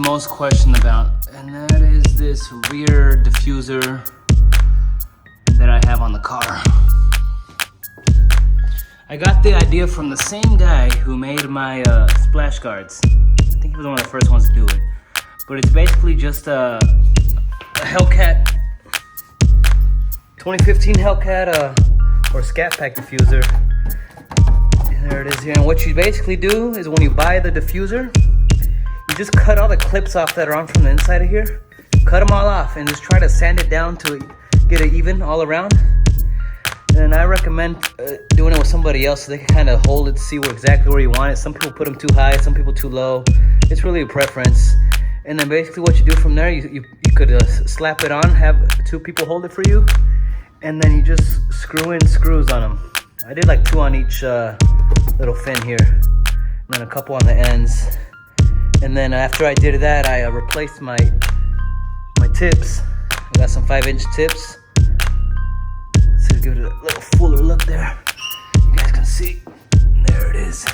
most questioned about, and that is this rear diffuser that I have on the car. I got the idea from the same guy who made my splash guards. I think he was one of the first ones to do it. But it's basically just a Hellcat 2015 Hellcat or Scat Pack diffuser. And there it is here. And what you basically do is when you buy the diffuser, you just cut all the clips off that are on from the inside of here. Cut them all off and just try to sand it down to get it even all around. And I recommend doing it with somebody else so they can kind of hold it, see exactly where you want it. Some people put them too high, some people too low. It's really a preference. And then basically what you do from there, you could slap it on, have two people hold it for you, and then you just screw in screws on them. I did like 2 on each little fin here, and then a couple on the ends. And then after I did that, I replaced my tips. I got some 5-inch tips. Let's give it a little fuller look there. You guys can see. There it is.